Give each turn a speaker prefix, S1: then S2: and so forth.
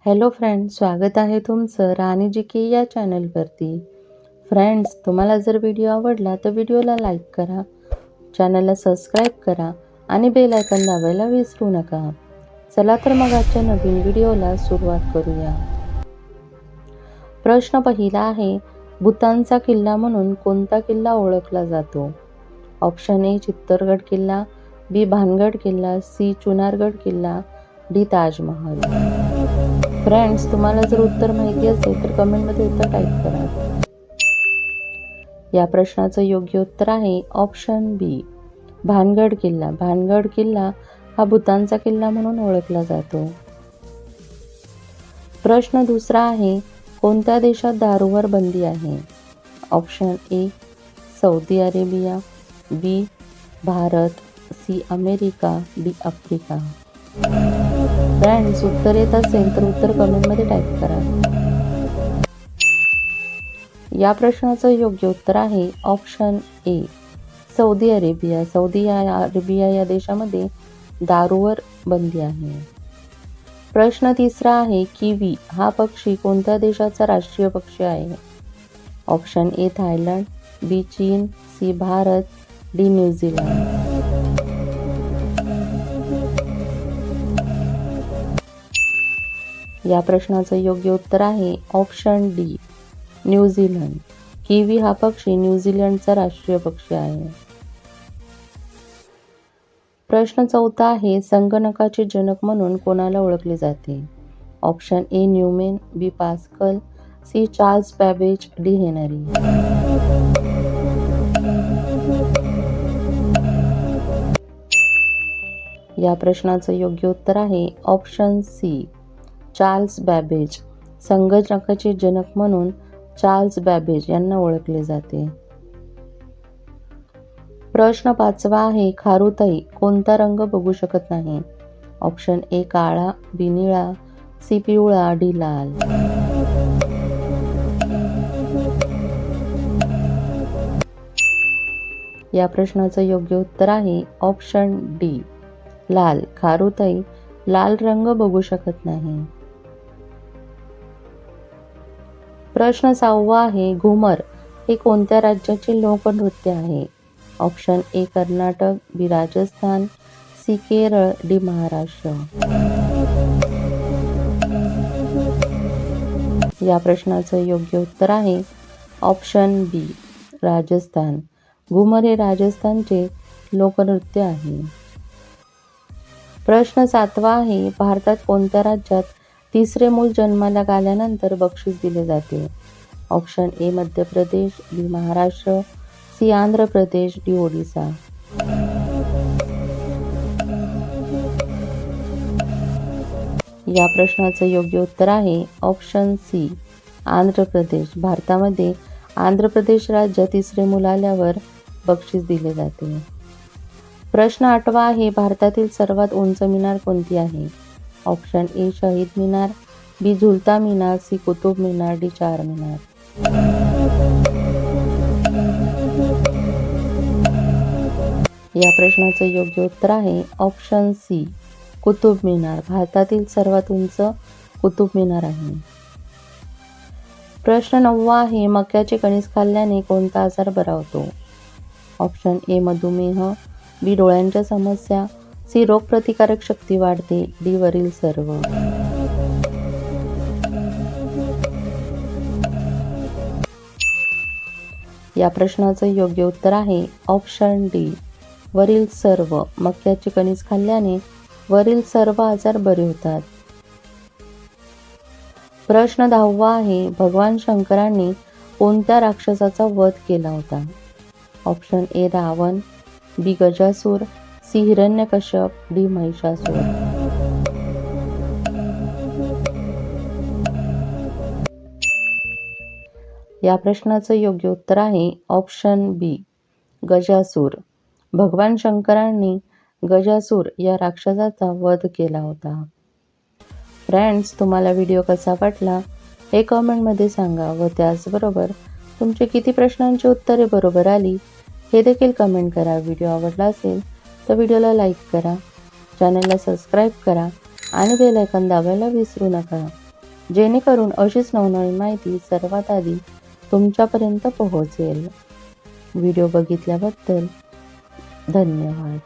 S1: Hello friends, स्वागत आहे तुमचं राणी जी के या चॅनलवरती. फ्रेंड्स, तुम्हाला जर व्हिडिओ आवडला तर व्हिडिओला लाईक करा, चॅनलला सबस्क्राईब करा आणि बेल आयकॉन दाबायला विसरू नका. चला तर मग आजच्या नवीन व्हिडिओला सुरुवात करूया. प्रश्न पहिला आहे, भूतानचा किल्ला म्हणून कोणता किल्ला ओळखला जातो? ऑप्शन ए चित्तोरगड किल्ला, बी भानगड किल्ला, सी चुनारगड किल्ला, डी ताजमहल. फ्रेंड्स, तुम्हाला जर उत्तर माहिती असेल तर कमेंटमध्ये उत्तर टाईप करा. या प्रश्नाचं योग्य उत्तर आहे ऑप्शन बी भानगड किल्ला. भानगड किल्ला हा भूतानचा किल्ला म्हणून ओळखला जातो. प्रश्न दुसरा आहे, कोणत्या देशात दारूवर बंदी आहे? Option A Saudi Arabia, B Bharat, C America, D Africa. Friends, उत्तर येत असेल तर उत्तर कमेंटमध्ये टाईप करा. या प्रश्नाचं योग्य उत्तर आहे option A Saudi Arabia. Saudi Arabia या देशामध्ये दारूवर बंदी आहे. प्रश्न तिसरा आहे, किवी हा पक्षी कोणत्या देशाचा राष्ट्रीय पक्षी आहे? ऑप्शन ए थायलंड, बी चीन, सी भारत, डी न्यूझीलंड. या प्रश्नाचं योग्य उत्तर आहे ऑप्शन डी न्यूझीलंड. किवी हा पक्षी न्यूझीलंडचा राष्ट्रीय पक्षी आहे. प्रश्न चौथा आहे, संगणकाचे जनक म्हणून कोणाला ओळखले जाते? Option A Newman, B Pascal, C Charles Babbage, D Henry. या प्रश्नाचं योग्य उत्तर आहे ऑप्शन सी चार्ल्स बॅबेज. संगणकाचे जनक म्हणून चार्ल्स बॅबेज यांना ओळखले जाते. प्रश्न पाचवा आहे, खारुताई कोणता रंग बघू शकत नाही? ऑप्शन ए काळा, बी निळा, सी पिवळा, डी लाल. या प्रश्नाचं योग्य उत्तर आहे ऑप्शन डी लाल. खारुताई लाल रंग बघू शकत नाही. प्रश्न सहावा आहे, घुमर हे कोणत्या राज्याचे लोकनृत्य आहे? Option A Karnataka, B Rajasthan, C Kerala, D Maharashtra. या प्रश्नाचं योग्य उत्तर आहे ऑप्शन बी राजस्थान. घुमर हे राजस्थानचे लोकनृत्य आहे. प्रश्न सातवा आहे, भारतात कोणत्या राज्यात तिसरे मूल जन्माला आल्यानंतर बक्षीस दिले जाते? ऑप्शन ए मध्य प्रदेश, बी महाराष्ट्र, सी आंध्र प्रदेश, डी ओडिसा. या प्रश्नाचं योग्य उत्तर आहे ऑप्शन सी आंध्र प्रदेश. भारतामध्ये आंध्र प्रदेश राज्यात तिसरे मूल आल्यावर बक्षीस दिले जाते. प्रश्न आठवा आहे, भारतातील सर्वात उंच मिनार कोणती आहे? ऑप्शन ए शहीद मिनार, बी झुलता मिनार, सी कुतुब मिनार, डी चार मिनार. या प्रश्नाचं योग्य उत्तर आहे ऑप्शन सी कुतुब मिनार. भारतातील सर्वात उंच कुतुब मिनार आहे. प्रश्न नववा आहे, मक्याचे कणीस खाल्ल्याने कोणता आजार बरा होतो? ऑप्शन ए मधुमेह, बी डोळ्यांच्या समस्या, सी रोगप्रतिकारक शक्ती वाढते, डी वरील सर्व. या प्रश्नाचं योग्य उत्तर आहे ऑप्शन डी वरील सर्व. मक्याचे कणीस खाल्ल्याने वरील सर्व आजार बरे होतात. प्रश्न 10वा आहे, भगवान शंकरांनी कोणत्या राक्षसाचा वध केला होता? Option A Ravan, B Gajasur, C Hiranyakashipu, D Mahishasur. या प्रश्नाचं योग्य उत्तर आहे ऑप्शन बी गजासूर. भगवान शंकरांनी गजासूर या राक्षसाचा वध केला होता. फ्रेंड्स, तुम्हाला व्हिडिओ कसा वाटला हे कमेंटमध्ये सांगा व त्याचबरोबर तुमचे किती प्रश्नांची उत्तरे बरोबर आली हे देखील कमेंट करा. व्हिडिओ आवडला असेल तर व्हिडिओला लाईक करा, चॅनलला सबस्क्राईब करा आणि बेल आयकॉन दाबायला विसरू नका. जेणेकरून अशीच नवनवीन माहिती सर्वात आधी तुमच्यापर्यंत पोहोचेल. व्हिडिओ बघितल्याबद्दल धन्यवाद.